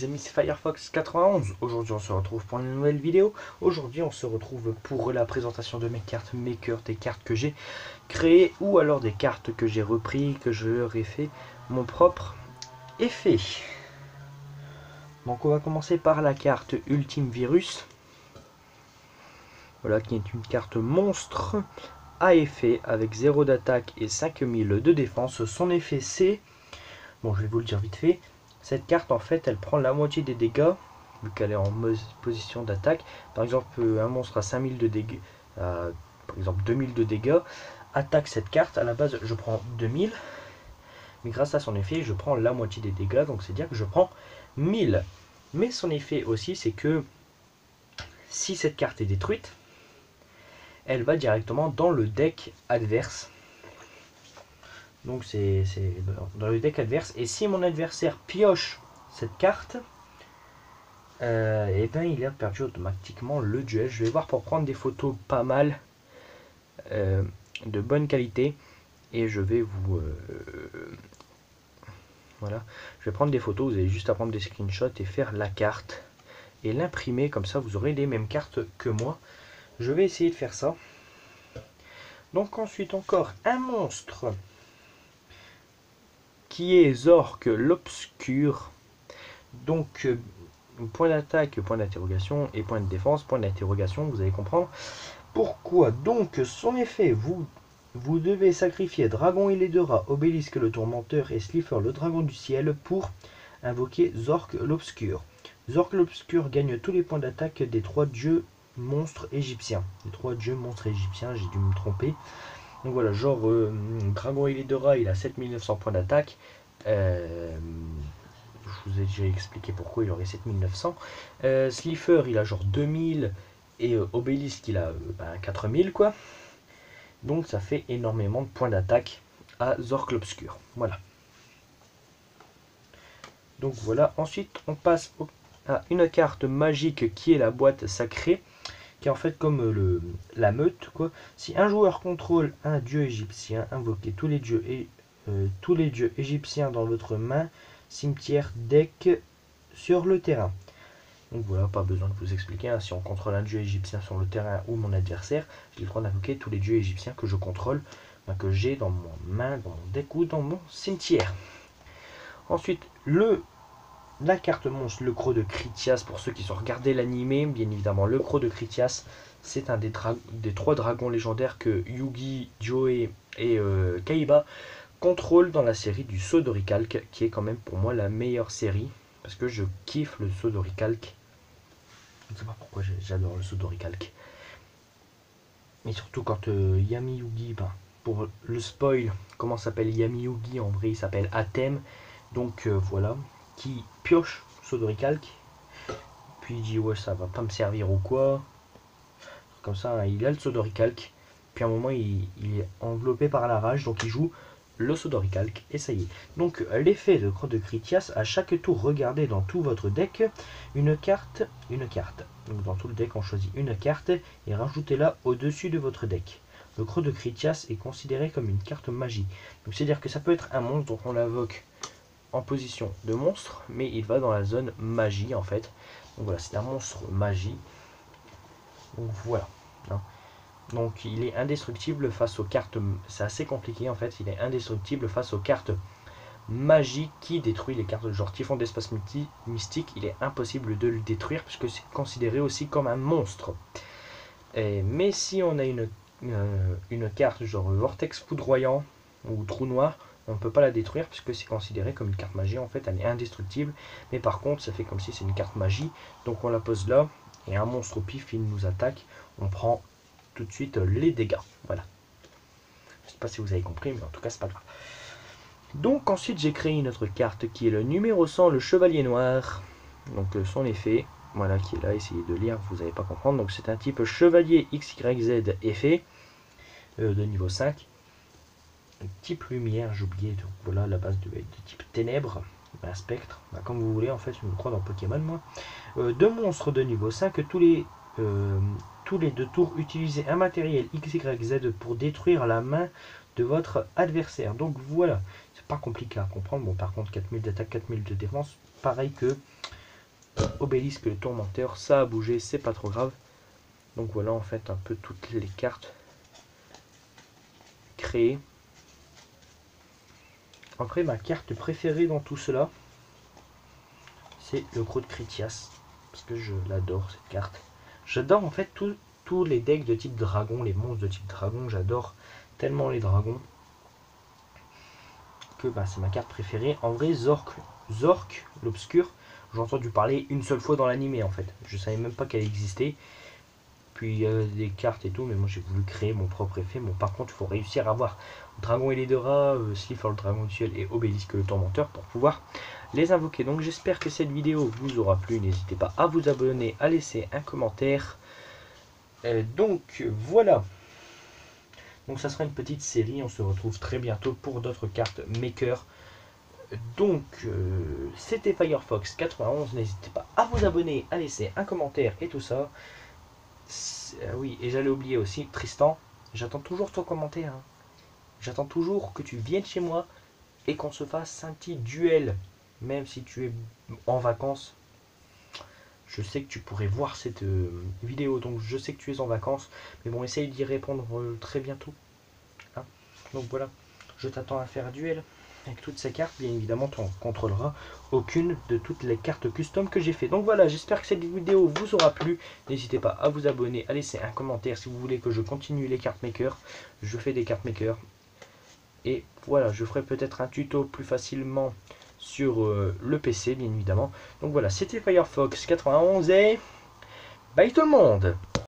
les amis, c'est Firefox 91. Aujourd'hui on se retrouve pour une nouvelle vidéo. Aujourd'hui on se retrouve pour la présentation de mes cartes Maker, des cartes que j'ai créées ou alors des cartes que j'ai repris, que je leur ai fait mon propre effet. Donc on va commencer par la carte Ultime Virus. Voilà, qui est une carte monstre à effet avec 0 d'attaque et 5000 de défense. Son effet c'est, bon je vais vous le dire vite fait, cette carte en fait elle prend la moitié des dégâts vu qu'elle est en position d'attaque. Par exemple un monstre à 5000 de dégâts, par exemple 2000 de dégâts, attaque cette carte, à la base je prends 2000, mais grâce à son effet je prends la moitié des dégâts, donc c'est à dire que je prends 1000. Mais son effet aussi c'est que si cette carte est détruite, elle va directement dans le deck adverse. Donc c'est dans le deck adverse. Et si mon adversaire pioche cette carte, et ben il a perdu automatiquement le duel. Je vais voir pour prendre des photos pas mal, de bonne qualité. Et je vais vous... voilà. Je vais prendre des photos, vous avez juste à prendre des screenshots et faire la carte. Et l'imprimer, comme ça vous aurez les mêmes cartes que moi. Je vais essayer de faire ça. Donc ensuite encore un monstre qui est Zork l'Obscur. Donc point d'attaque, point d'interrogation et point de défense, point d'interrogation, vous allez comprendre pourquoi. Donc son effet, vous devez sacrifier Dragon et les deux rats, Obélisque le tourmenteur et Slifer le dragon du ciel pour invoquer Zork l'Obscur. Zork l'Obscur gagne tous les points d'attaque des 3 dieux monstres égyptiens. Les 3 dieux monstres égyptiens, j'ai dû me tromper. Donc voilà, genre Dragon et les deux rats, il a 7900 points d'attaque. Je vous ai déjà expliqué pourquoi il aurait 7900. Slifer, il a genre 2000. Et Obélisque, il a 4000 quoi. Donc ça fait énormément de points d'attaque à Zork l'Obscur. Voilà. Donc voilà. Ensuite, on passe à une carte magique qui est la boîte sacrée, qui est en fait comme la meute, quoi. Si un joueur contrôle un dieu égyptien, invoquez tous les dieux égyptiens dans votre main, cimetière, deck, sur le terrain. Donc voilà, pas besoin de vous expliquer, hein. Si on contrôle un dieu égyptien sur le terrain ou mon adversaire, j'ai le droit d'invoquer tous les dieux égyptiens que je contrôle, que j'ai dans mon main, dans mon deck ou dans mon cimetière. Ensuite, la carte monstre, le Croc de Critias, pour ceux qui ont regardé l'animé, bien évidemment, le Croc de Critias, c'est un des 3 dragons légendaires que Yugi, Joey et Kaiba contrôlent dans la série du Sceau d'Orichalque, qui est quand même pour moi la meilleure série, parce que je kiffe le Sceau d'Orichalque. Je ne sais pas pourquoi j'adore le Sceau d'Orichalque. Mais surtout quand Yami Yugi, pour le spoil, comment s'appelle Yami Yugi, en vrai il s'appelle Atem. Donc voilà, qui pioche Sceau d'Orichalque. Puis il dit ouais ça va pas me servir ou quoi. Comme ça, hein, il a le Sceau d'Orichalque. Puis à un moment il est enveloppé par la rage, donc il joue le Sceau d'Orichalque et ça y est. Donc l'effet de Croc de Critias, à chaque tour, regardez dans tout votre deck une carte. Donc dans tout le deck on choisit une carte et rajoutez-la au-dessus de votre deck. Le Croc de Critias est considéré comme une carte magie. Donc c'est à dire que ça peut être un monstre, donc on l'invoque en position de monstre, mais il va dans la zone magie en fait. Donc voilà, c'est un monstre magie. Donc voilà. Donc il est indestructible face aux cartes, c'est assez compliqué en fait, il est indestructible face aux cartes magiques qui détruisent les cartes, genre Typhon d'espace mystique, il est impossible de le détruire puisque c'est considéré aussi comme un monstre. Mais si on a une carte genre Vortex foudroyant ou Trou noir, on ne peut pas la détruire puisque c'est considéré comme une carte magie, en fait elle est indestructible, mais par contre ça fait comme si c'est une carte magie, donc on la pose là, et un monstre au pif il nous attaque, on prend tout de suite les dégâts. Voilà. Je ne sais pas si vous avez compris, mais en tout cas, c'est pas grave. Donc, ensuite, j'ai créé une autre carte qui est le numéro 100, le Chevalier Noir. Donc, son effet, voilà, qui est là. Essayez de lire, vous n'allez pas comprendre. Donc, c'est un type Chevalier XYZ effet de niveau 5. Type lumière, j'ai oublié. Donc, voilà, la base de type ténèbres. Un spectre, comme vous voulez, en fait, je me crois dans Pokémon, moi. 2 monstres de niveau 5, tous les 2 tours, utilisez un matériel XYZ pour détruire la main de votre adversaire. Donc voilà, c'est pas compliqué à comprendre. Bon, par contre, 4000 d'attaque, 4000 de défense, pareil que Obélisque le tourmenteur, ça a bougé, c'est pas trop grave. Donc voilà en fait un peu toutes les cartes créées. Après ma carte préférée dans tout cela, c'est le Gros de Critias. Parce que je l'adore cette carte. J'adore en fait tous les decks de type dragon, les monstres de type dragon, j'adore tellement les dragons. Que bah, c'est ma carte préférée. En vrai Zork l'obscur, j'ai entendu parler une seule fois dans l'animé en fait. Je savais même pas qu'elle existait. Puis il y a des cartes et tout, mais moi j'ai voulu créer mon propre effet. Bon, par contre, il faut réussir à avoir Dragon et les deux rats, Slifer le dragon du ciel et Obélisque le tourmenteur pour pouvoir les invoquer. Donc j'espère que cette vidéo vous aura plu. N'hésitez pas à vous abonner, à laisser un commentaire. Donc voilà. Donc ça sera une petite série. On se retrouve très bientôt pour d'autres cartes Maker. Donc c'était Firefox 91. N'hésitez pas à vous abonner, à laisser un commentaire et tout ça. Oui, et j'allais oublier aussi, Tristan, j'attends toujours ton commentaire. Hein. J'attends toujours que tu viennes chez moi et qu'on se fasse un petit duel. Même si tu es en vacances, je sais que tu pourrais voir cette vidéo. Donc je sais que tu es en vacances. Mais bon, essaye d'y répondre très bientôt. Hein. Donc voilà, je t'attends à faire un duel. Avec toutes ces cartes, bien évidemment, tu en contrôleras aucune de toutes les cartes custom que j'ai fait. Donc voilà, j'espère que cette vidéo vous aura plu. N'hésitez pas à vous abonner, à laisser un commentaire si vous voulez que je continue les cartes maker. Je fais des cartes maker. Et voilà, je ferai peut-être un tuto plus facilement sur le PC, bien évidemment. Donc voilà, c'était Firefox 91 et bye tout le monde!